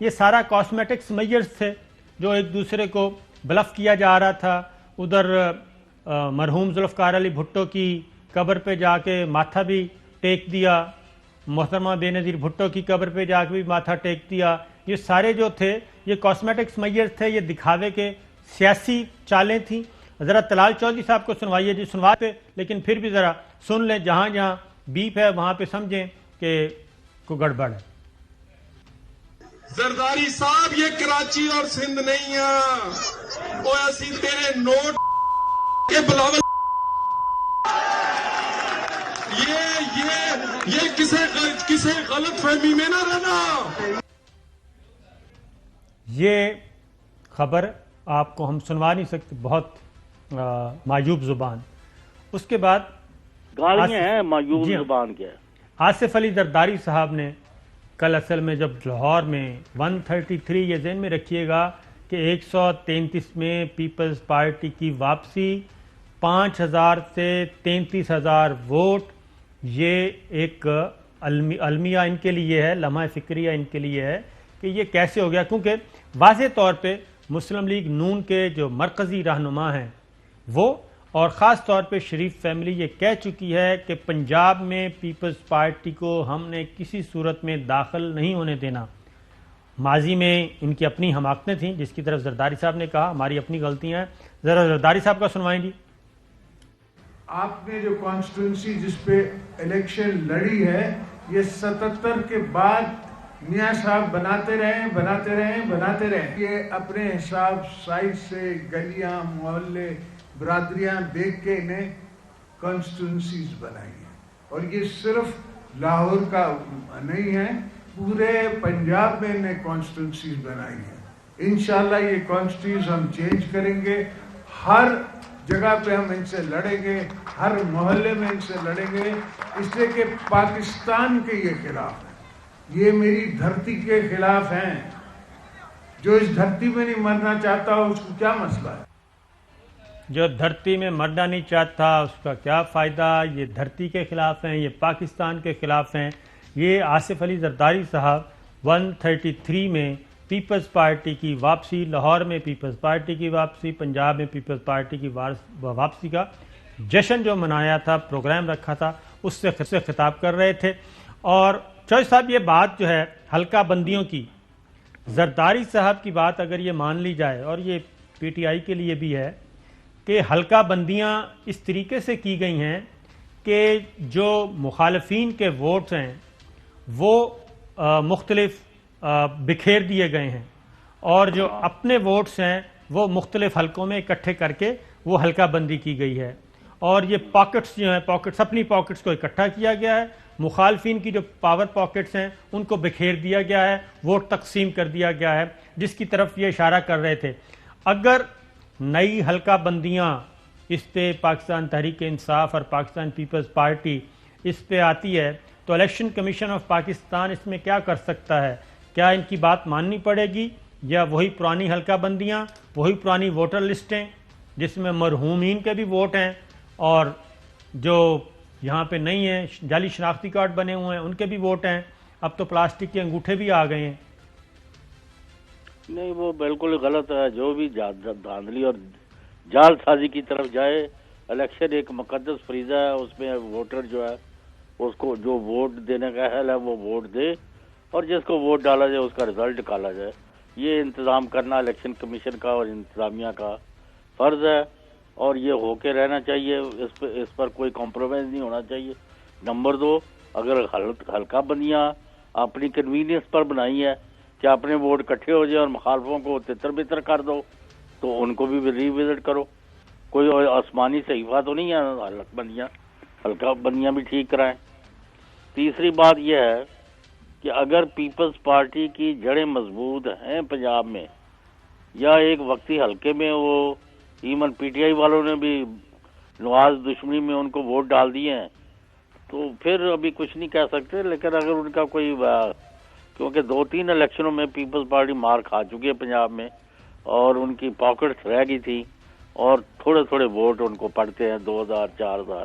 یہ سارا cosmetics measures تھے جو ایک دوسرے کو بلف کیا جا رہا تھا. ادھر مرحوم ذوالفقار علی بھٹو کی قبر پہ جا کے ماتھا بھی ٹیک دیا, محترمہ بے نظیر بھٹو کی قبر پہ جا کے بھی ماتھا ٹیک دیا. یہ سارے جو تھے یہ کاسمیٹکس میجرز تھے, یہ دکھاوے کے سیاسی چالیں تھیں. ذرا طلال چودھری صاحب کو سنوائیے جی, سنواتے لیکن پھر بھی ذرا سن لیں, جہاں جہاں بیپ ہے وہاں پہ سمجھیں کہ کوئی گڑبڑ ہے. زرداری صاحب یہ کراچی اور سندھ نہیں ہے, وہ ایسی تیرے نوٹ کے بلاول یہ کسے غلط فہمی میں نہ رہنا. یہ خبر آپ کو ہم سنوا نہیں سکتے, بہت معیوب زبان. اس کے بعد گالیاں ہیں معیوب زبان کے. آصف علی زرداری صاحب نے کل اصل میں جب لاہور میں 133 یہ ذہن میں رکھیے گا کہ 133 میں پیپلز پارٹی کی واپسی, 5000 سے 33,000 ووٹ, یہ ایک المیہ ان کے لیے ہے, لمحہ فکریہ ان کے لیے ہے کہ یہ کیسے ہو گیا. کیونکہ واضح طور پہ مسلم لیگ نون کے جو مرکزی رہنما ہیں وہ, اور خاص طور پہ شریف فیملی یہ کہہ چکی ہے کہ پنجاب میں پیپلز پارٹی کو ہم نے کسی صورت میں داخل نہیں ہونے دینا. ماضی میں ان کی اپنی حماقتیں تھیں جس کی طرف زرداری صاحب نے کہا ہماری اپنی غلطیاں ہیں. ذرا زرداری صاحب کا سنوائیں جی. آپ نے جو کانسٹیٹوئنسی جس پہ الیکشن لڑی ہے, یہ 77 کے بعد میاں صاحب بناتے رہے. یہ اپنے حساب سائز سے گلیاں, محلے, برادریاں دیکھ کے انہیں کانسٹیٹوئنسیز بنائی ہیں. اور یہ صرف لاہور کا نہیں ہے, پورے پنجاب میں انہیں کانسٹیٹوئنسیز بنائی ہیں. انشاءاللہ یہ کانسٹیٹیوز ہم چینج کریں گے, ہر جگہ پہ ہم ان سے لڑیں گے, ہر محلے میں ان سے لڑیں گے, اس لیے کہ پاکستان کے یہ خلاف ہیں, یہ میری دھرتی کے خلاف ہیں. جو اس دھرتی میں نہیں مرنا چاہتا اس کو کیا مسئلہ ہے؟ جو دھرتی میں مرنا نہیں چاہتا اس کا کیا فائدہ. یہ دھرتی کے خلاف ہیں, یہ پاکستان کے خلاف ہیں. یہ آصف علی زرداری صاحب 133 میں پیپلز پارٹی کی واپسی, لاہور میں پیپلز پارٹی کی واپسی, پنجاب میں پیپلز پارٹی کی واپسی کا جشن جو منایا تھا, پروگرام رکھا تھا, اس سے خطاب کر رہے تھے. اور چودھری صاحب یہ بات جو ہے حلقہ بندیوں کی, زرداری صاحب کی بات اگر یہ مان لی جائے, اور یہ پی ٹی آئی کے لیے بھی ہے کہ حلقہ بندیاں اس طریقے سے کی گئی ہیں کہ جو مخالفین کے ووٹس ہیں وہ مختلف بکھیر دیے گئے ہیں, اور جو اپنے ووٹس ہیں وہ مختلف حلقوں میں اکٹھے کر کے وہ حلقہ بندی کی گئی ہے. اور یہ پاکٹس جو ہیں, اپنی پاکٹس کو اکٹھا کیا گیا ہے, مخالفین کی جو پاور پاکٹس ہیں ان کو بکھیر دیا گیا ہے, ووٹ تقسیم کر دیا گیا ہے, جس کی طرف یہ اشارہ کر رہے تھے. اگر نئی حلقہ بندیاں اس پہ پاکستان تحریک انصاف اور پاکستان پیپلز پارٹی اس پہ آتی ہے تو الیکشن کمیشن آف پاکستان اس میں کیا کر سکتا ہے؟ کیا ان کی بات ماننی پڑے گی, یا وہی پرانی حلقہ بندیاں, وہی پرانی ووٹر لسٹیں جس میں مرحومین کے بھی ووٹ ہیں اور جو یہاں پہ نہیں ہیں, جعلی شناختی کارڈ بنے ہوئے ہیں, ان کے بھی ووٹ ہیں. اب تو پلاسٹک کے انگوٹھے بھی آ گئے ہیں. نہیں, وہ بالکل غلط ہے. جو بھی دھاندلی اور جال سازی کی طرف جائے, الیکشن ایک مقدس فریضہ ہے, اس میں ووٹر جو ہے اس کو جو ووٹ دینے کا حل ہے وہ ووٹ دے, اور جس کو ووٹ ڈالا جائے اس کا رزلٹ نکالا جائے. یہ انتظام کرنا الیکشن کمیشن کا اور انتظامیہ کا فرض ہے, اور یہ ہو کے رہنا چاہیے. اس پر کوئی کمپرومائز نہیں ہونا چاہیے. نمبر 2, اگر حلقہ بندیاں اپنی کنوینئنس پر بنائی ہے کہ اپنے ووٹ اکٹھے ہو جائے اور مخالفوں کو تتر بتر کر دو, تو ان کو بھی ری وزٹ کرو. کوئی آسمانی صحیفہ تو نہیں ہے, حلقہ بندیاں بھی ٹھیک کرائیں. تیسری بات یہ ہے کہ اگر پیپلز پارٹی کی جڑیں مضبوط ہیں پنجاب میں, یا ایک وقتی حلقے میں وہ ایون پی ٹی آئی والوں نے بھی نواز دشمنی میں ان کو ووٹ ڈال دیے ہیں, تو پھر ابھی کچھ نہیں کہہ سکتے. لیکن اگر ان کا کوئی, کیونکہ 2-3 الیکشنوں میں پیپلز پارٹی مار کھا چکی ہے پنجاب میں, اور ان کی پاکٹس رہ گئی تھی, اور تھوڑے تھوڑے ووٹ ان کو پڑتے ہیں, 2000, 4000,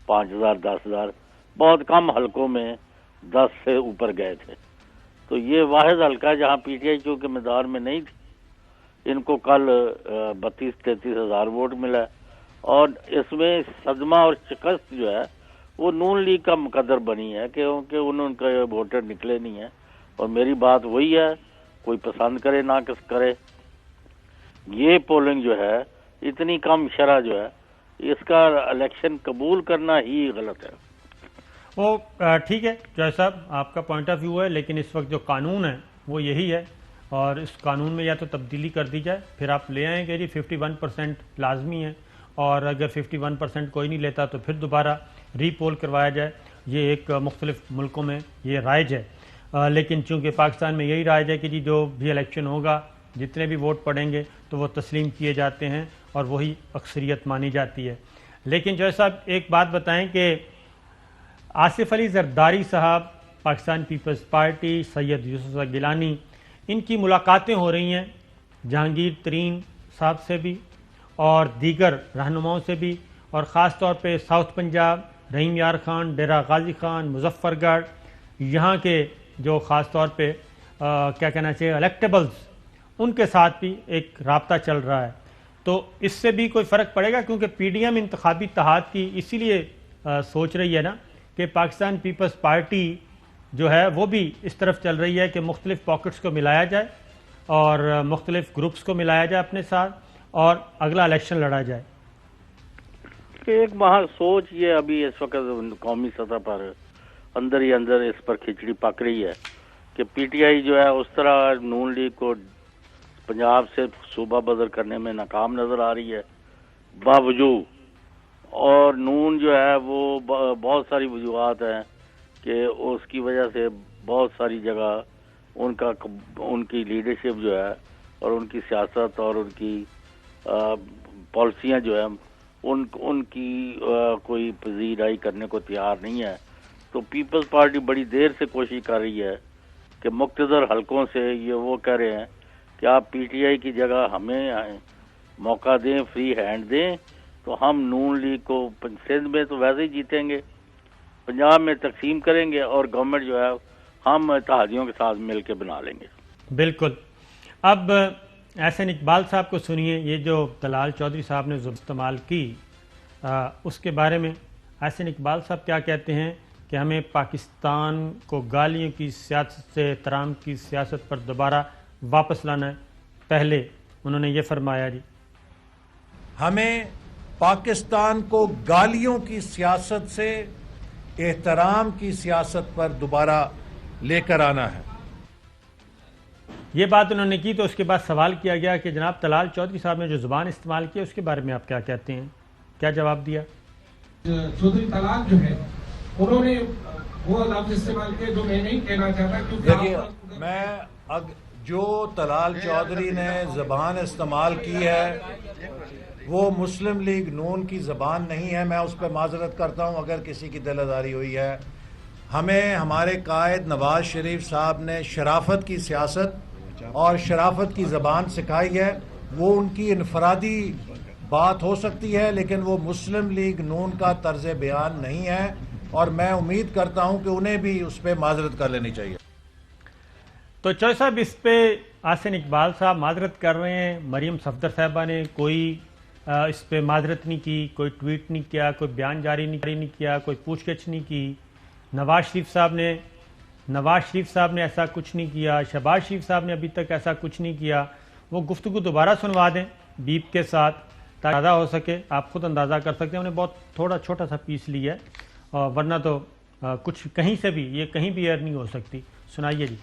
5000, 10,000, بہت کم حلقوں میں 10 سے اوپر گئے تھے. تو یہ واحد حلقہ ہے جہاں پی ٹی آئی چونکہ میدان میں نہیں تھی، ان کو کل 32-33 ہزار ووٹ ملا ہے، اور اس میں صدمہ اور شکست جو ہے وہ نون لیگ کا مقدر بنی ہے، کیونکہ ان کا ووٹر نکلے نہیں ہیں، اور میری بات وہی ہے، کوئی پسند کرے نہ کرے، یہ پولنگ جو ہے اتنی کم شرح جو ہے، اس کا الیکشن قبول کرنا ہی غلط ہے۔ وہ ٹھیک ہے جوائے صاحب، آپ کا پوائنٹ آف ویو ہے، لیکن اس وقت جو قانون ہے وہ یہی ہے، اور اس قانون میں یا تو تبدیلی کر دی جائے، پھر آپ لے آئیں کہ جی 51% لازمی ہے، اور اگر 51% کوئی نہیں لیتا تو پھر دوبارہ ری پول کروایا جائے۔ یہ ایک مختلف ملکوں میں یہ رائج ہے، لیکن چونکہ پاکستان میں یہی رائج ہے کہ جی جو بھی الیکشن ہوگا، جتنے بھی ووٹ پڑیں گے تو وہ تسلیم کیے جاتے ہیں اور وہی اکثریت مانی جاتی ہے۔ لیکن جوائے صاحب ایک بات بتائیں کہ آصف علی زرداری صاحب، پاکستان پیپلز پارٹی، سید یوسف گیلانی، ان کی ملاقاتیں ہو رہی ہیں جہانگیر ترین صاحب سے بھی اور دیگر رہنماؤں سے بھی، اور خاص طور پہ ساؤتھ پنجاب، رحیم یار خان، ڈیرہ غازی خان، مظفر گڑھ، یہاں کے جو خاص طور پہ کیا کہنا چاہیے الیکٹیبلز، ان کے ساتھ بھی ایک رابطہ چل رہا ہے۔ تو اس سے بھی کوئی فرق پڑے گا؟ کیونکہ پی ڈی ایم انتخابی اتحاد کی اسی لیے سوچ رہی ہے نا کہ پاکستان پیپلز پارٹی جو ہے وہ بھی اس طرف چل رہی ہے کہ مختلف پاکٹس کو ملایا جائے اور مختلف گروپس کو ملایا جائے اپنے ساتھ اور اگلا الیکشن لڑا جائے۔ ایک سوچ یہ ابھی اس وقت قومی سطح پر اندر ہی اندر اس پر کھچڑی پک رہی ہے کہ پی ٹی آئی جو ہے اس طرح نون لیگ کو پنجاب سے صوبہ بدر کرنے میں ناکام نظر آ رہی ہے، باوجود اور نون جو ہے وہ بہت ساری وجوہات ہیں کہ اس کی وجہ سے بہت ساری جگہ ان کی لیڈرشپ جو ہے اور ان کی سیاست اور ان کی پالیسیاں جو ہیں ان کی کوئی پذیرائی کرنے کو تیار نہیں ہے۔ تو پیپلز پارٹی بڑی دیر سے کوشش کر رہی ہے کہ مقتدر حلقوں سے یہ وہ کہہ رہے ہیں کہ آپ پی ٹی آئی کی جگہ ہمیں موقع دیں، فری ہینڈ دیں، تو ہم نون لیگ کو سندھ میں تو ویسے ہی جیتیں گے، پنجاب میں تقسیم کریں گے، اور گورنمنٹ جو ہے ہم اتحادیوں کے ساتھ مل کے بنا لیں گے۔ بالکل۔ اب احسن اقبال صاحب کو سنیے، یہ جو طلال چودھری صاحب نے استعمال کی اس کے بارے میں احسن اقبال صاحب کیا کہتے ہیں کہ ہمیں پاکستان کو گالیوں کی سیاست سے احترام کی سیاست پر دوبارہ واپس لانا ہے۔ پہلے انہوں نے یہ فرمایا جی، ہمیں پاکستان کو گالیوں کی سیاست سے احترام کی سیاست پر دوبارہ لے کر آنا ہے۔ یہ بات انہوں نے کی تو اس کے بعد سوال کیا گیا کہ جناب طلال چودھری صاحب نے جو زبان استعمال کی اس کے بارے میں آپ کیا کہتے ہیں؟ کیا جواب دیا؟ چودھری طلال جو ہے انہوں نے وہ لفظ استعمال کیا جو میں نہیں کہنا چاہتا، دیکھیے میں جو طلال چودھری نے زبان استعمال کی ہے وہ مسلم لیگ نون کی زبان نہیں ہے، میں اس پہ معذرت کرتا ہوں اگر کسی کی دل آزاری ہوئی ہے۔ ہمیں ہمارے قائد نواز شریف صاحب نے شرافت کی سیاست اور شرافت کی زبان سکھائی ہے، وہ ان کی انفرادی بات ہو سکتی ہے لیکن وہ مسلم لیگ نون کا طرز بیان نہیں ہے، اور میں امید کرتا ہوں کہ انہیں بھی اس پہ معذرت کر لینی چاہیے۔ تو چوہے صاحب اس پہ احسن اقبال صاحب معذرت کر رہے ہیں، مریم صفدر صاحبہ نے کوئی اس پہ معذرت نہیں کی، کوئی ٹویٹ نہیں کیا، کوئی بیان جاری نہیں کیا، کوئی پوچھ گچھ نہیں کی، نواز شریف صاحب نے ایسا کچھ نہیں کیا، شہباز شریف صاحب نے ابھی تک ایسا کچھ نہیں کیا۔ وہ گفتگو دوبارہ سنوا دیں بیپ کے ساتھ تاکہ اندازہ ہو سکے، آپ خود اندازہ کر سکتے ہیں، انہیں بہت تھوڑا چھوٹا سا پیس لیا ہے، ورنہ تو کچھ کہیں سے بھی یہ کہیں بھی ایئر نہیں ہو سکتی۔ سنائیے جی۔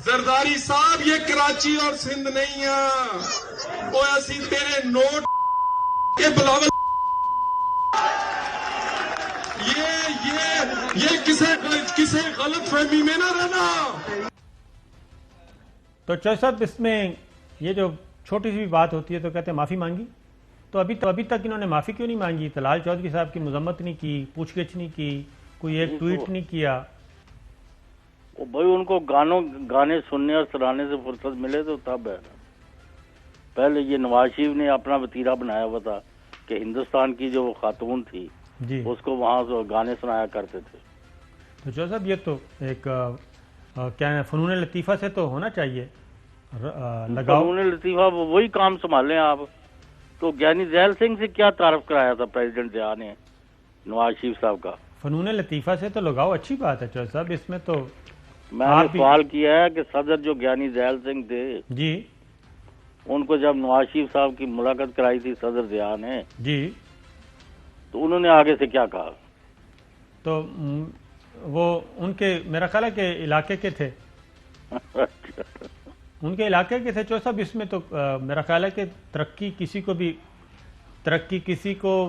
زرداری صاحب یہ کراچی اور سندھ نہیں ہے، وہ اسی تیرے نوٹ کے بلاول یہ کسے غلط فہمی میں نہ رہنا۔ تو چوہے صاحب اس میں یہ جو چھوٹی سی بھی بات ہوتی ہے تو کہتے ہیں معافی مانگی، تو ابھی تک انہوں نے معافی کیوں نہیں مانگی؟ طلال چودھری صاحب کی مذمت نہیں کی، پوچھ گچھ نہیں کی، کوئی ایک ٹویٹ نہیں کیا؟ بھائی ان کو گانے سننے اور سنانے سے فرصت ملے تو تب ہے نا۔ پہلے یہ نواز شریف نے اپنا وتیرہ بنایا ہوا تھا کہ ہندوستان کی جو خاتون تھی جی، اس کو وہاں سے گانے سنایا کرتے تھے۔ تو جو صاحب یہ تو ایک کیا فنون لطیفہ سے تو ہونا چاہیے لگاؤ. فنون لطیفہ وہی کام سنبھالیں آپ. تو گیانی ذیل سنگھ سے کیا تعارف کرایا تھا پریزیڈنٹ ضیاء نے نواز شریف صاحب کا؟ فنون لطیفہ سے تو لگاؤ اچھی بات ہے چودھری صاحب. اس میں تو میں نے سوال کیا ہے کہ صدر جو گیانی ذیل سنگھ تھے جی ان کو جب نواز شریف صاحب کی ملاقات کرائی تھی صدر ضیاء نے جی تو انہوں نے آگے سے کیا کہا؟ تو وہ ان کے میرا خیال ہے کہ علاقے کے تھے, ان کے علاقے کے تھے چودھری صاحب. اس میں تو میرا خیال ہے کہ ترقی کسی کو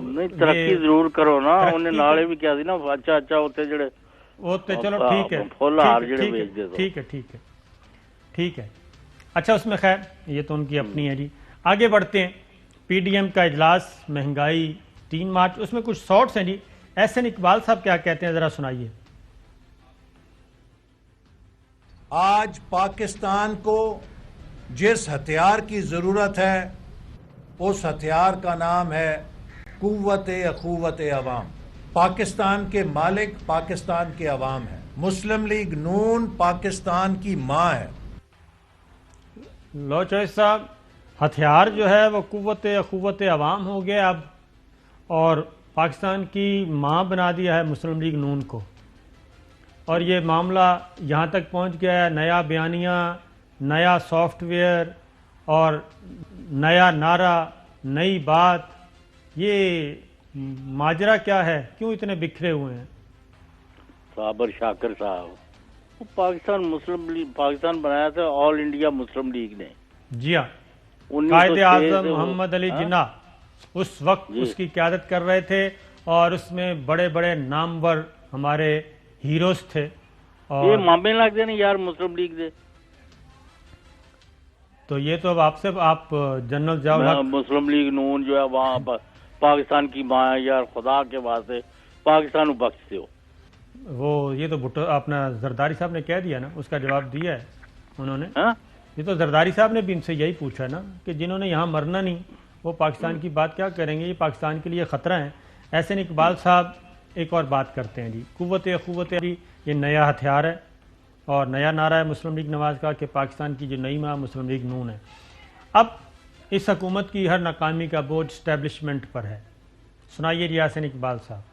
نہیں ترقی ضرور کرو نا. انہیں نالے بھی کیا تھی نا اچھا ہوتے جڑے وہ تو چلو ٹھیک ہے فل ہار جڑے بیچ دے. ٹھیک ہے اچھا. اس میں خیر یہ تو ان کی اپنی ہے جی. آگے بڑھتے ہیں. پی ڈی ایم کا اجلاس, مہنگائی, 3 مارچ, اس میں کچھ شارٹس ہیں جی. احسن اقبال صاحب کیا کہتے ہیں ذرا سنائیے. آج پاکستان کو جس ہتھیار کی ضرورت ہے اس ہتھیار کا نام ہے قوت اخوت عوام. پاکستان کے مالک پاکستان کے عوام ہیں. مسلم لیگ نون پاکستان کی ماں ہے. لو چوہدری صاحب, ہتھیار جو ہے وہ قوت اخوت عوام ہو گیا اب, اور پاکستان کی ماں بنا دیا ہے مسلم لیگ نون کو. اور یہ معاملہ یہاں تک پہنچ گیا ہے, نیا بیانیہ, نیا سافٹ ویئر اور نیا نعرہ, نئی بات. یہ ماجرا کیا ہے, کیوں اتنے بکھرے ہوئے ہیں؟ صابر شاکر صاحب, پاکستان مسلم لیگ پاکستان بنایا تھا آل انڈیا مسلم لیگ نے. جی ہاں, قائد اعظم محمد علی جناح اس وقت اس کی قیادت کر رہے تھے, اور اس میں بڑے بڑے نامور ہمارے ہیروز تھے. یہ مامے لگ دے نہیں یار مسلم لیگ دے. تو یہ تو اب آپ سے آپ جنرل ضیاء الحق, مسلم لیگ نون جو ہے وہاں پاکستان کی ماں ہے یار, خدا کے واسطے پاکستان بخش دو. وہ یہ تو بھٹو اپنا زرداری صاحب نے کہہ دیا نا, اس کا جواب دیا ہے انہوں نے. یہ تو زرداری صاحب نے بھی ان سے یہی پوچھا نا کہ جنہوں نے یہاں مرنا نہیں وہ پاکستان کی بات کیا کریں گے, یہ پاکستان کے لیے خطرہ ہیں. احسن اقبال صاحب ایک اور بات کرتے ہیں جی, قوت اخوت یہ نیا ہتھیار ہے اور نیا نعرہ ہے مسلم لیگ نواز کا کہ پاکستان کی جو نئی ماں مسلم لیگ نون ہے. اب اس حکومت کی ہر ناکامی کا بوجھ اسٹیبلشمنٹ پر ہے. سنائیے جی احسن اقبال صاحب.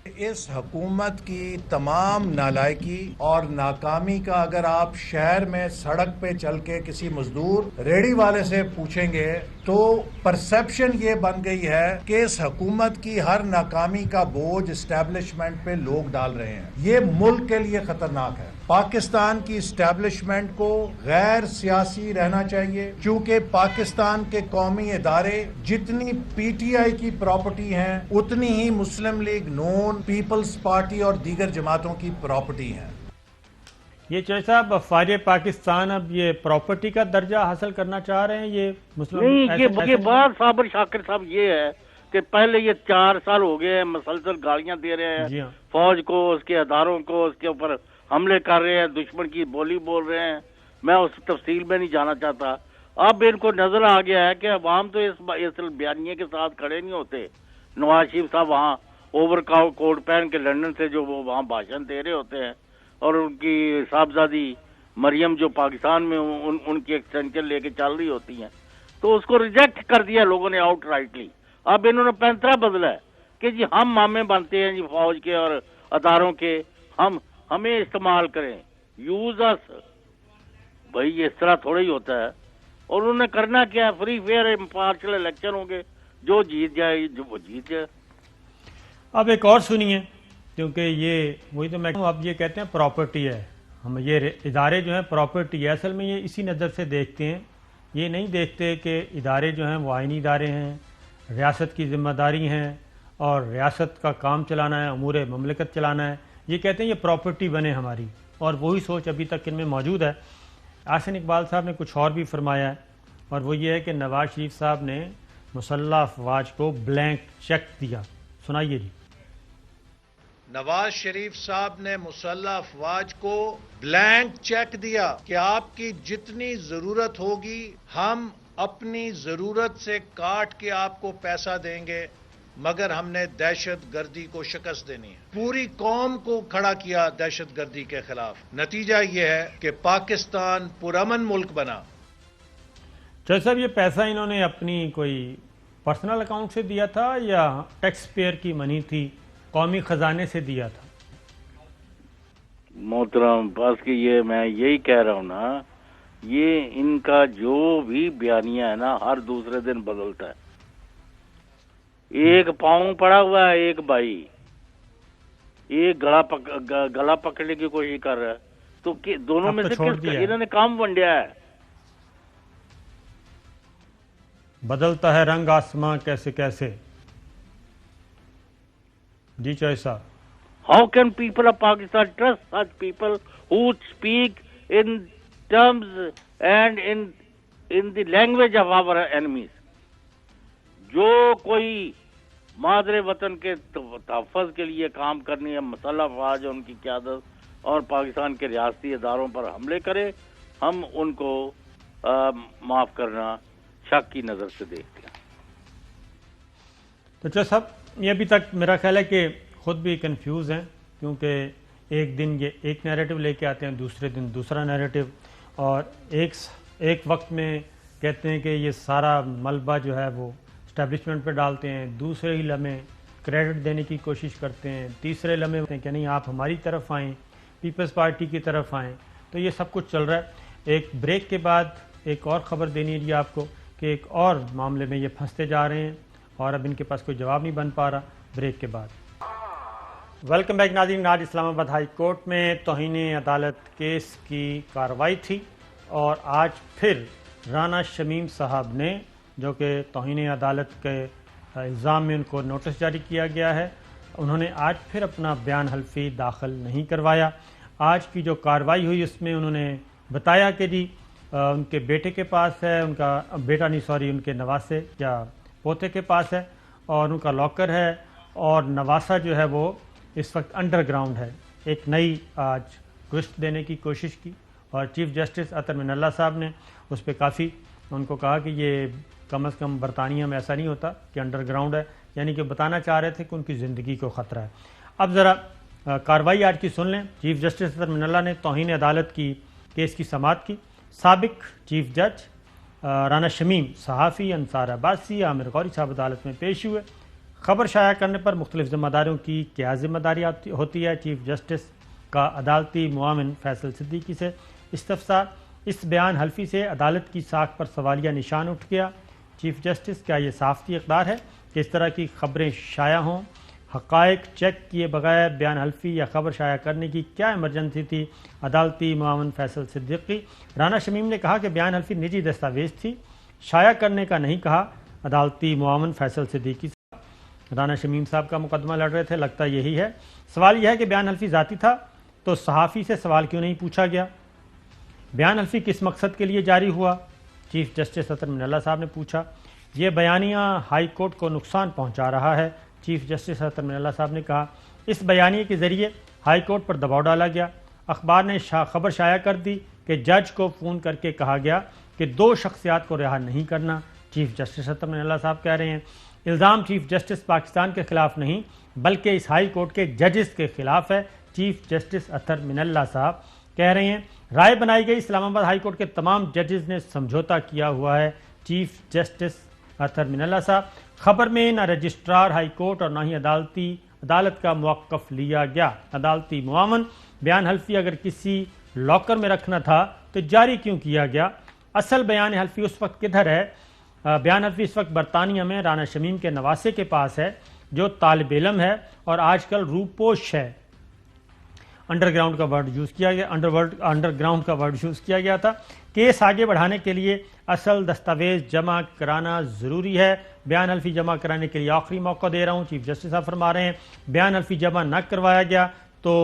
اس حکومت کی تمام نالائکی اور ناکامی کا اگر آپ شہر میں سڑک پہ چل کے کسی مزدور ریڑی والے سے پوچھیں گے تو پرسیپشن یہ بن گئی ہے کہ اس حکومت کی ہر ناکامی کا بوجھ اسٹیبلشمنٹ پہ لوگ ڈال رہے ہیں. یہ ملک کے لیے خطرناک ہے. پاکستان کی اسٹیبلشمنٹ کو غیر سیاسی رہنا چاہیے, کیونکہ پاکستان کے قومی ادارے جتنی پی ٹی آئی کی پراپرٹی ہیں اتنی ہی مسلم لیگ نون, پیپلز پارٹی اور دیگر جماعتوں کی پراپرٹی ہیں. یہ چودھری صاحب فوج پاکستان اب یہ پراپرٹی کا درجہ حاصل کرنا چاہ رہے ہیں یہ مسلم نہیں. یہ بات صابر شاکر صاحب یہ ہے کہ پہلے یہ 4 سال ہو گئے ہیں مسلسل گالیاں دے رہے ہیں فوج کو, اس کے اداروں کو, اس کے اوپر حملے کر رہے ہیں, دشمن کی بولی بول رہے ہیں. میں اس تفصیل میں نہیں جانا چاہتا. اب ان کو نظر آ گیا ہے کہ عوام تو اس بیانیے کے ساتھ کھڑے نہیں ہوتے. نواز شریف صاحب وہاں اوور کوٹ پہن کے لندن سے جو وہ وہاں بھاشن دے رہے ہوتے ہیں, اور ان کی صاحبزادی مریم جو پاکستان میں ان کی ایکسٹینشن لے کے چل رہی ہوتی ہیں, تو اس کو ریجیکٹ کر دیا لوگوں نے آؤٹ رائٹلی. اب انہوں نے پینترا بدلا ہے کہ جی ہم مامے بنتے ہیں جی فوج کے اور اداروں کے, ہمیں استعمال کریں, یوز اس. بھائی اس طرح تھوڑا ہی ہوتا ہے. اور انہوں نے کرنا کیا ہے, فری فیئر امپارشل الیکشن ہوں گے, جو جیت جائے جو وہ جیت جائے. اب ایک اور سنیے, کیونکہ یہ وہی تو میں اب یہ کہتے ہیں پراپرٹی ہے, ہم یہ ادارے جو ہیں پراپرٹی ہے. اصل میں یہ اسی نظر سے دیکھتے ہیں, یہ نہیں دیکھتے کہ ادارے جو ہیں وہ آئینی ادارے ہیں, ریاست کی ذمہ داری ہیں اور ریاست کا کام چلانا ہے, امور مملکت چلانا ہے. یہ کہتے ہیں یہ پراپرٹی بنے ہماری, اور وہی سوچ ابھی تک ان میں موجود ہے. احسن اقبال صاحب نے کچھ اور بھی فرمایا ہے, اور وہ یہ ہے کہ نواز شریف صاحب نے مسلح افواج کو بلینک چیک دیا. سنائیے جی. نواز شریف صاحب نے مسلح افواج کو بلینک چیک دیا کہ آپ کی جتنی ضرورت ہوگی ہم اپنی ضرورت سے کاٹ کے آپ کو پیسہ دیں گے, مگر ہم نے دہشت گردی کو شکست دینی ہے. پوری قوم کو کھڑا کیا دہشت گردی کے خلاف. نتیجہ یہ ہے کہ پاکستان پرامن ملک بنا. چودھری صاحب یہ پیسہ انہوں نے اپنی کوئی پرسنل اکاؤنٹ سے دیا تھا یا ٹیکس پیئر کی منی تھی، قومی خزانے سے دیا تھا؟ محترم بس کہ یہ میں یہی کہہ رہا ہوں نا، یہ ان کا جو بھی بیانیہ ہے نا ہر دوسرے دن بدلتا ہے. ایک پاؤں پڑا ہوا ہے، ایک بھائی ایک گلا پکڑنے کی کوشش کر رہا ہے. تو دونوں میں سے کس کا انہوں نے کام ونڈیا ہے؟ بدلتا ہے رنگ آسماں کیسے کیسے. جی چودھری صاحب. How can people of Pakistan trust such people who speak in terms and in the language of our enemies? جو کوئی مادر وطن کے تحفظ کے لیے کام کرنی ہے، مسلح افواج ان کی قیادت اور پاکستان کے ریاستی اداروں پر حملے کرے، ہم ان کو معاف کرنا شک کی نظر سے دیکھتے ہیں. تو چودھری صاحب یہ ابھی تک میرا خیال ہے کہ خود بھی کنفیوز ہیں، کیونکہ ایک دن یہ ایک نیریٹو لے کے آتے ہیں، دوسرے دن دوسرا نیریٹو، اور ایک وقت میں کہتے ہیں کہ یہ سارا ملبہ جو ہے وہ اسٹیبلشمنٹ پہ ڈالتے ہیں، دوسرے ہی لمحے کریڈٹ دینے کی کوشش کرتے ہیں، تیسرے لمحے کہتے ہیں کہ نہیں آپ ہماری طرف آئیں، پیپلز پارٹی کی طرف آئیں. تو یہ سب کچھ چل رہا ہے. ایک بریک کے بعد ایک اور خبر دینی ہے جی آپ کو کہ ایک اور معاملے میں یہ پھنستے جا رہے ہیں اور اب ان کے پاس کوئی جواب نہیں بن پا رہا. بریک کے بعد ویلکم بیک ناظرین. آج اسلام آباد ہائی کورٹ میں توہین عدالت کیس کی کارروائی تھی اور آج پھر رانا شمیم صاحب نے، جو کہ توہین عدالت کے الزام میں ان کو نوٹس جاری کیا گیا ہے، انہوں نے آج پھر اپنا بیان حلفی داخل نہیں کروایا. آج کی جو کارروائی ہوئی اس میں انہوں نے بتایا کہ جی ان کے بیٹے کے پاس ہے، ان کا بیٹا نہیں سوری ان کے نواسے یا پوتے کے پاس ہے اور ان کا لاکر ہے، اور نواسا جو ہے وہ اس وقت انڈر گراؤنڈ ہے. ایک نئی آج گشت دینے کی کوشش کی اور چیف جسٹس اطہر من اللہ صاحب نے اس پہ کافی ان کو کہا کہ یہ کم از کم برطانیہ میں ایسا نہیں ہوتا کہ انڈر گراؤنڈ ہے، یعنی کہ بتانا چاہ رہے تھے کہ ان کی زندگی کو خطرہ ہے. اب ذرا کارروائی آج کی سن لیں. چیف جسٹس اطہر من اللہ نے توہین عدالت کی کیس کی سماعت کی. سابق چیف جج رانا شمیم، صحافی انصار عباسی، عامر غوری صاحب عدالت میں پیش ہوئے. خبر شائع کرنے پر مختلف ذمہ داروں کی کیا ذمہ داری ہوتی ہے؟ چیف جسٹس کا عدالتی معاون فیصل صدیقی سے استفسار. اس بیان حلفی سے عدالت کی ساکھ پر سوالیہ نشان اٹھ گیا. چیف جسٹس، کیا یہ صحافتی اقدار ہے کہ اس طرح کی خبریں شائع ہوں؟ حقائق چیک کیے بغیر بیان حلفی یا خبر شائع کرنے کی کیا ایمرجنسی تھی؟ عدالتی معاون فیصل صدیقی. رانا شمیم نے کہا کہ بیان حلفی نجی دستاویز تھی، شائع کرنے کا نہیں کہا. عدالتی معاون فیصل صدیقی رانا شمیم صاحب کا مقدمہ لڑ رہے تھے، لگتا یہی ہے. سوال یہ ہے کہ بیان حلفی ذاتی تھا تو صحافی سے سوال کیوں نہیں پوچھا گیا؟ بیان حلفی کس مقصد کے لیے جاری ہوا؟ چیف جسٹس اطہر من اللہ صاحب نے پوچھا. یہ بیانیہ ہائی کورٹ کو نقصان پہنچا رہا ہے. چیف جسٹس اطہر من اللہ صاحب نے کہا اس بیانیے کے ذریعے ہائی کورٹ پر دباؤ ڈالا گیا. اخبار نے خبر شائع کر دی کہ جج کو فون کر کے کہا گیا کہ 2 شخصیات کو رہا نہیں کرنا. چیف جسٹس اطہر من اللہ صاحب کہہ رہے ہیں الزام چیف جسٹس پاکستان کے خلاف نہیں بلکہ اس ہائی کورٹ کے ججز کے خلاف ہے. چیف جسٹس اطہر من اللہ صاحب کہہ رہے ہیں رائے بنائی گئی اسلام آباد ہائی کورٹ کے تمام ججز نے سمجھوتا کیا ہوا ہے. چیف جسٹس اطہر من اللہ صاحب خبر میں نہ رجسٹرار ہائی کورٹ اور نہ ہی عدالت کا موقف لیا گیا. عدالتی معاون بیان حلفی اگر کسی لاکر میں رکھنا تھا تو جاری کیوں کیا گیا؟ اصل بیان حلفی اس وقت کدھر ہے؟ بیان حلفی اس وقت برطانیہ میں رانا شمیم کے نواسے کے پاس ہے جو طالب علم ہے اور آج کل روپوش ہے. انڈر گراؤنڈ کا ورڈ یوز کیا گیا، انڈر گراؤنڈ کا ورڈ یوز کیا گیا تھا. کیس آگے بڑھانے کے لیے اصل دستاویز جمع کرانا ضروری ہے. بیان حلفی جمع کرانے کے لیے آخری موقع دے رہا ہوں. چیف جسٹس صاحب فرما رہے ہیں بیان حلفی جمع نہ کروایا گیا تو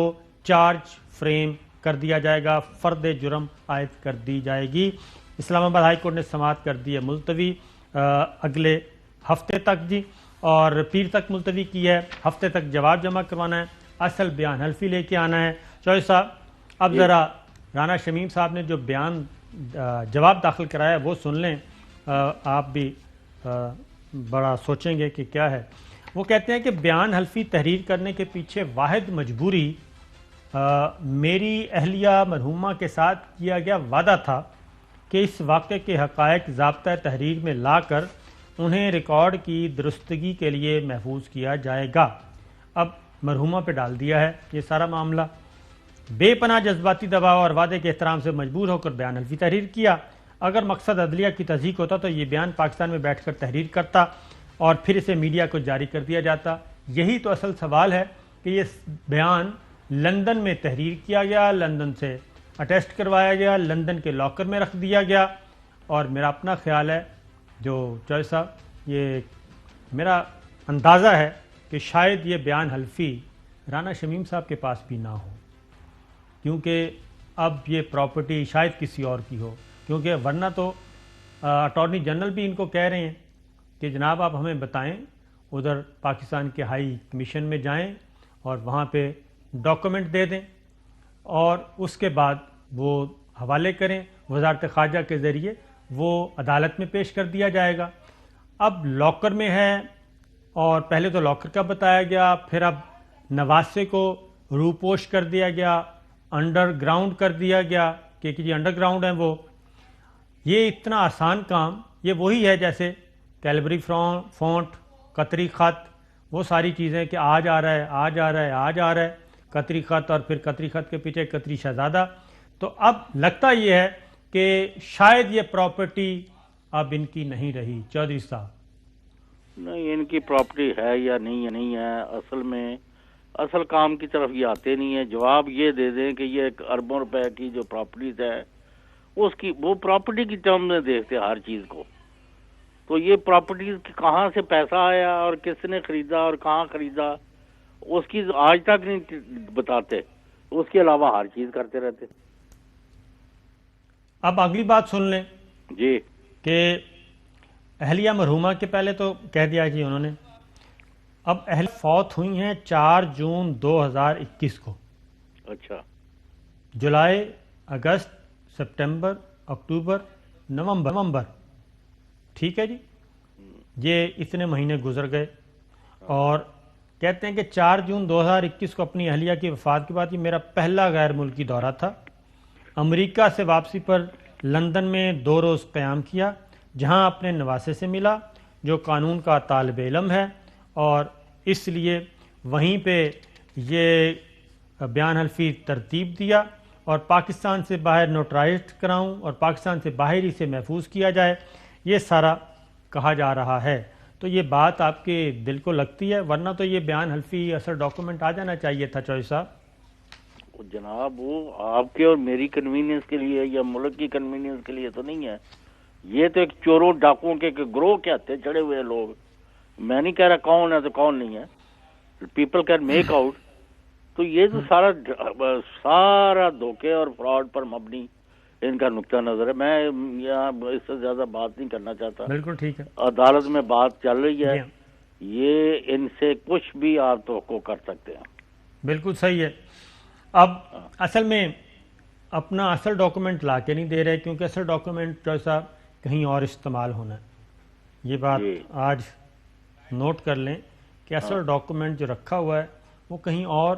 چارج فریم کر دیا جائے گا، فرد جرم عائد کر دی جائے گی. اسلام آباد ہائی کورٹ نے سماعت کر دی ہے ملتوی اگلے ہفتے تک جی، اور پیر تک ملتوی کی ہے. ہفتے تک جواب جمع کروانا ہے، اصل بیان حلفی لے کے آنا ہے. چودھری صاحب اب ذرا رانا شمیم صاحب نے جو بیان جواب داخل کرایا ہے وہ سن لیں، آپ بھی بڑا سوچیں گے کہ کیا ہے. وہ کہتے ہیں کہ بیان حلفی تحریر کرنے کے پیچھے واحد مجبوری میری اہلیہ مرحومہ کے ساتھ کیا گیا وعدہ تھا کہ اس واقعے کے حقائق ضابطۂ تحریر میں لا کر انہیں ریکارڈ کی درستگی کے لیے محفوظ کیا جائے گا۔ اب مرحومہ پہ ڈال دیا ہے یہ سارا معاملہ۔ بے پناہ جذباتی دباؤ اور وعدے کے احترام سے مجبور ہو کر بیان حلفی تحریر کیا۔ اگر مقصد عدلیہ کی تصدیق ہوتا تو یہ بیان پاکستان میں بیٹھ کر تحریر کرتا اور پھر اسے میڈیا کو جاری کر دیا جاتا۔ یہی تو اصل سوال ہے کہ یہ بیان لندن میں تحریر کیا گیا، لندن سے اٹیسٹ کروایا گیا، لندن کے لاکر میں رکھ دیا گیا، اور میرا اپنا خیال ہے جو چوہے صاحب، یہ میرا اندازہ ہے کہ شاید یہ بیان حلفی رانا شمیم صاحب کے پاس بھی نہ ہو، کیونکہ اب یہ پراپرٹی شاید کسی اور کی ہو، کیونکہ ورنہ تو اٹارنی جنرل بھی ان کو کہہ رہے ہیں کہ جناب آپ ہمیں بتائیں، ادھر پاکستان کے ہائی کمیشن میں جائیں اور وہاں پہ ڈاکومنٹ دے دیں اور اس کے بعد وہ حوالے کریں، وزارت خارجہ کے ذریعے وہ عدالت میں پیش کر دیا جائے گا۔ اب لاکر میں ہے، اور پہلے تو لاکر کا بتایا گیا، پھر اب نواسے کو روپوش کر دیا گیا، انڈر گراؤنڈ کر دیا گیا کہ جی انڈر گراؤنڈ ہیں وہ۔ یہ اتنا آسان کام، یہ وہی ہے جیسے کیلبری فونٹ، قطری خط، وہ ساری چیزیں کہ آج آ رہا ہے، آج آ رہا ہے، آج آ رہا ہے قطری خط، اور پھر قطری خط کے پیچھے قطری شہزادہ۔ تو اب لگتا یہ ہے کہ شاید یہ پراپرٹی اب ان کی نہیں رہی۔ چودھری صاحب، نہیں، ان کی پراپرٹی ہے یا نہیں ہے، اصل میں اصل کام کی طرف یہ آتے نہیں ہے۔ جواب یہ دے دیں کہ یہ اربوں روپے کی جو پراپرٹیز ہے اس کی، وہ پراپرٹی کی ٹرم میں دیکھتے ہر چیز کو۔ تو یہ پراپرٹیز کہاں سے پیسہ آیا اور کس نے خریدا اور کہاں خریدا، اس کی آج تک نہیں بتاتے، اس کے علاوہ ہر چیز کرتے رہتے۔ اب اگلی بات سن لیں جی، کہ اہلیہ مرحومہ کے پہلے تو کہہ دیا جی انہوں نے، اب اہل فوت ہوئی ہیں 4 جون 2021 کو۔ اچھا، جولائی، اگست، سپٹمبر، اکتوبر، نومبر، ٹھیک ہے جی، یہ اتنے مہینے گزر گئے، اور کہتے ہیں کہ 4 جون 2021 کو اپنی اہلیہ کی وفات کے بعد یہ میرا پہلا غیر ملکی دورہ تھا۔ امریکہ سے واپسی پر لندن میں 2 روز قیام کیا، جہاں اپنے نواسے سے ملا جو قانون کا طالب علم ہے، اور اس لیے وہیں پہ یہ بیان حلفی ترتیب دیا اور پاکستان سے باہر نوٹرائزڈ کراؤں اور پاکستان سے باہر اسے محفوظ کیا جائے، یہ سارا کہا جا رہا ہے۔ تو یہ بات آپ کے دل کو لگتی ہے؟ ورنہ تو یہ بیان حلفی اصل ڈاکومنٹ آ جانا چاہیے تھا چوہے صاحب۔ جناب وہ آپ کے اور میری کنوینئنس کے لیے یا ملک کی کنوینئنس کے لیے تو نہیں ہے، یہ تو ایک چوروں ڈاکوؤں کے گروہ کے ہتھے چڑھے ہوئے لوگ، میں نہیں کہہ رہا کون ہے تو کون نہیں ہے، پیپل کین میک آؤٹ۔ تو یہ تو سارا دھوکے اور فراڈ پر مبنی ان کا نقطہ نظر ہے۔ میں یہاں اس سے زیادہ بات نہیں کرنا چاہتا، بالکل ٹھیک ہے، عدالت میں بات چل رہی ہے، یہ ان سے کچھ بھی آپ توقع کر سکتے ہیں۔ بالکل صحیح ہے۔ اب اصل میں اپنا اصل ڈاکومنٹ لا کے نہیں دے رہے، کیونکہ اصل ڈاکومنٹ جو صاحب کہیں اور استعمال ہونا ہے۔ یہ بات آج نوٹ کر لیں کہ اصل ڈاکومنٹ جو رکھا ہوا ہے وہ کہیں اور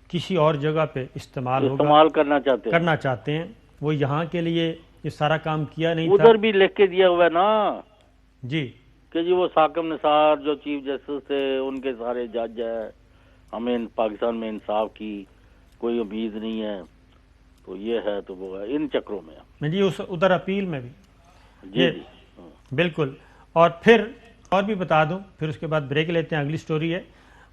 کسی اور جگہ پہ استعمال کرنا چاہتے ہیں، وہ یہاں کے لیے یہ سارا کام کیا نہیں تھا۔ ادھر بھی لکھ کے دیا ہوا ہے نا جی کہ جی وہ ثاقب نثار جو چیف جسٹس تھے ان کے سارے جج ہے، ہمیں پاکستان میں انصاف کی کوئی امید نہیں ہے، تو یہ ہے تو وہ ہے، ان چکروں میں جی ادھر اپیل میں بھی جی بالکل۔ اور پھر اور بھی بتا دوں، پھر اس کے بعد بریک لیتے ہیں، اگلی سٹوری ہے۔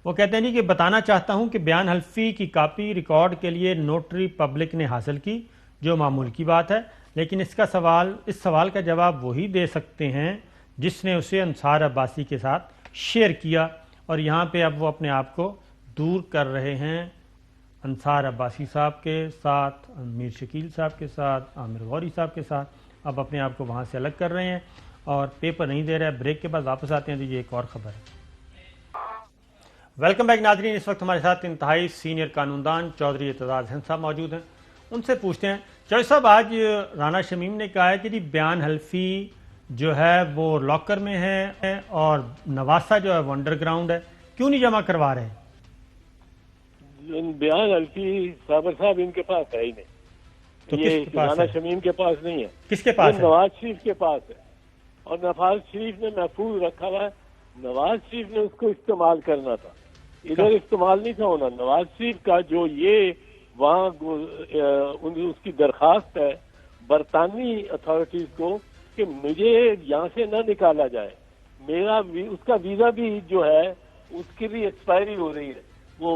وہ کہتے ہیں جی کہ بتانا چاہتا ہوں کہ بیان حلفی کی کاپی ریکارڈ کے لیے نوٹری پبلک نے حاصل کی، جو معمول کی بات ہے، لیکن اس سوال کا جواب وہی دے سکتے ہیں جس نے اسے انصار عباسی کے ساتھ شیئر کیا، اور یہاں پہ اب وہ اپنے آپ کو دور کر رہے ہیں انصار عباسی صاحب کے ساتھ، میر شکیل صاحب کے ساتھ، عامر غوری صاحب کے ساتھ، اب اپنے آپ کو وہاں سے الگ کر رہے ہیں اور پیپر نہیں دے رہے۔ بریک کے بعد واپس آتے ہیں تو یہ ایک اور خبر ہے۔ ویلکم بیک ناظرین، اس وقت ہمارے ساتھ انتہائی سینئر قانوندان چودھری اعتزاز حسن صاحب موجود ہیں، ان سے پوچھتے ہیں۔ چودھری صاحب، آج رانا شمیم نے کہا ہے کہ جی بیان حلفی جو ہے وہ لاکر میں ہے اور نواسا جو ہے وہ انڈر گراؤنڈ ہے، کیوں نہیں جمع کروا رہے؟ بیان الفی صابر صاحب ان کے پاس ہے ہی نہیں، تو یہ کس کے پاس رانا ہے؟ شمیم کے پاس نہیں ہے، کس کے پاس یہ ہے؟ نواز شریف کے پاس ہے، اور نواز شریف نے محفوظ رکھا ہوا ہے. نواز شریف نے اس کو استعمال کرنا تھا، ادھر استعمال نہیں تھا ہونا. نواز شریف کا جو یہ وہاں اس کی درخواست ہے برطانوی اتھارٹیز کو کہ مجھے یہاں سے نہ نکالا جائے، میرا اس کا ویزا بھی جو ہے اس کی بھی ایکسپائری ہو رہی ہے، وہ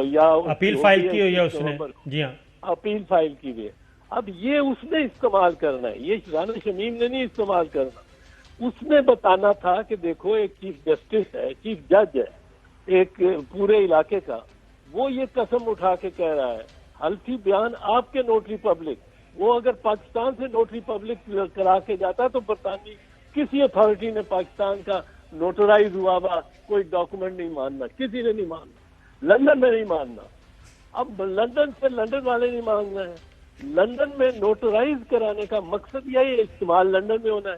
یا اپیل فائل کی ہوئی ہے اس نے، جی ہاں اپیل فائل کی ہوئی ہے. اب یہ اس نے استعمال کرنا ہے، یہ رانا شمیم نے نہیں استعمال کرنا. اس نے بتانا تھا کہ دیکھو ایک چیف جسٹس ہے، چیف جج ہے ایک پورے علاقے کا، وہ یہ قسم اٹھا کے کہہ رہا ہے. حلفی بیان آپ کے نوٹری پبلک، وہ اگر پاکستان سے نوٹری پبلک کرا کے جاتا تو برطانوی کسی اتھارٹی نے پاکستان کا نوٹرائز ہوا ہوا کوئی ڈاکومنٹ نہیں ماننا، کسی نے نہیں ماننا، لندن میں نہیں ماننا. اب لندن سے لندن والے نہیں مان رہے ہیں. لندن میں نوٹرائز کرانے کا مقصد یہی ہے، استعمال لندن میں ہونا ہے.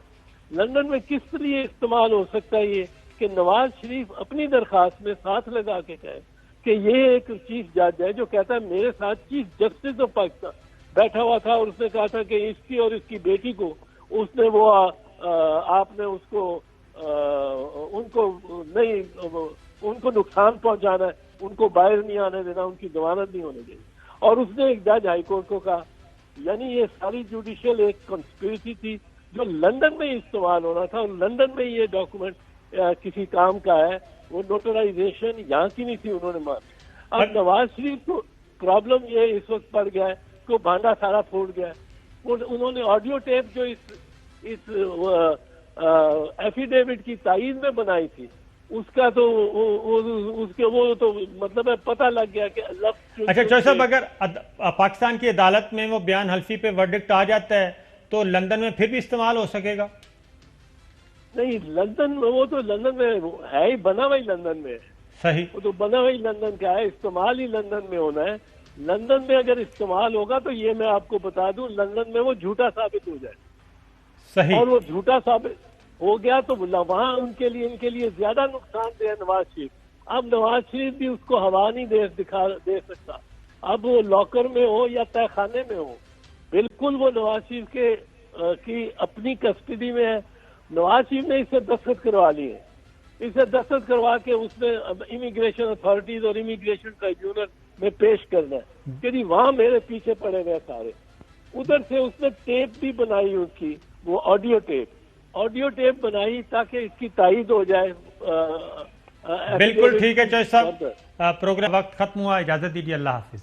لندن میں کس لیے استعمال ہو سکتا ہے یہ کہ نواز شریف اپنی درخواست میں ساتھ لگا کے کہے کہ یہ ایک چیف جج ہے جو کہتا ہے میرے ساتھ چیف جسٹس آف پاکستان بیٹھا ہوا تھا، اور اس نے کہا تھا کہ اس کی اور اس کی بیٹی کو اس نے وہ آپ نے اس کو ان کو نہیں، ان کو نقصان پہنچانا ہے، ان کو باہر نہیں آنے دینا، ان کی ضمانت نہیں ہونے دینی. اور اس نے ایک جج ہائی کورٹ کو کہا. یعنی یہ ساری جوڈیشل ایک کنسپریسی تھی جو لندن میں ہی استعمال ہونا تھا، اور لندن میں یہ ڈاکومنٹ کسی کام کا ہے، وہ نوٹرائزیشن یہاں کی نہیں تھی، انہوں نے مانی. اب نواز شریف کو پرابلم یہ اس وقت پڑ گیا ہے کہ بھانڈا سارا پھوڑ گیا ہے. انہوں نے آڈیو ٹیپ جو اس ایفیڈیوٹ کی تائید میں بنائی تھی، اس کا تو اس کے وہ تو مطلب ہے پتہ لگ گیا کہ لفظ. اچھا چوہدری صاحب، اگر پاکستان کی عدالت میں وہ بیان حلفی پہ ورڈکٹ آ جاتا ہے تو لندن میں پھر بھی استعمال ہو سکے گا؟ نہیں، لندن میں وہ تو لندن میں ہے ہی، بنا ہوا ہی لندن میں ہے. صحیح، وہ تو بنا ہوا ہی لندن کا ہے، استعمال ہی لندن میں ہونا ہے. لندن میں اگر استعمال ہوگا تو یہ میں آپ کو بتا دوں لندن میں وہ جھوٹا ثابت ہو جائے. صحیح. اور وہ جھوٹا ثابت ہو گیا تو وہاں ان کے لیے زیادہ نقصان دہ نواز شریف. اب نواز شریف بھی اس کو ہوا نہیں دے سکتا. اب وہ لاکر میں ہو یا تہہ خانے میں ہو، بالکل وہ نواز شریف کی اپنی کسٹڈی میں ہے. نواز شریف نے اس سے دستخط کروا لی ہے، اس سے دستخط کروا کے اس نے امیگریشن اتھارٹیز اور امیگریشن ٹرائبیونل میں پیش کرنا ہے کہ جی وہاں میرے پیچھے پڑے ہوئے سارے. ادھر سے اس نے ٹیپ بھی بنائی، اس کی وہ آڈیو ٹیپ بنائی تاکہ اس کی تائید ہو جائے. بالکل ٹھیک ہے چوہدری صاحب، پروگرام وقت ختم ہوا، اجازت دیجیے، اللہ حافظ.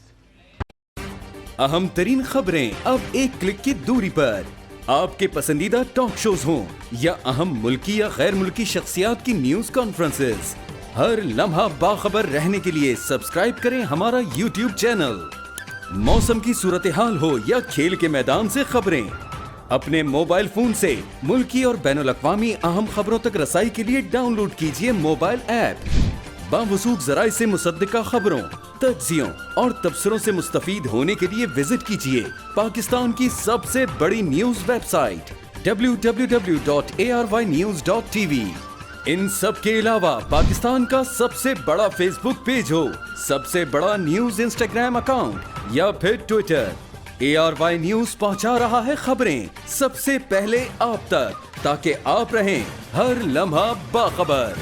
اہم ترین خبریں اب ایک کلک کی دوری پر. آپ کے پسندیدہ ٹاک شوز ہوں یا اہم ملکی یا غیر ملکی شخصیات کی نیوز کانفرنسز، ہر لمحہ باخبر رہنے کے لیے سبسکرائب کریں ہمارا یوٹیوب چینل. موسم کی صورتحال ہو یا کھیل کے میدان سے خبریں، اپنے موبائل فون سے ملکی اور بین الاقوامی اہم خبروں تک رسائی کے لیے ڈاؤن لوڈ کیجیے موبائل ایپ. باوثوق ذرائع سے مصدقہ خبروں، تجزیوں اور تبصروں سے مستفید ہونے کے لیے وزٹ کیجیے پاکستان کی سب سے بڑی نیوز ویب سائٹ www.arYnews.tv. ان سب کے علاوہ پاکستان کا سب سے بڑا فیس بک پیج ہو، سب سے بڑا نیوز انسٹاگرام اکاؤنٹ یا پھر ٹویٹر، ARY نیوز پہنچا رہا ہے خبریں سب سے پہلے آپ تک، تاکہ آپ رہیں ہر لمحہ باخبر.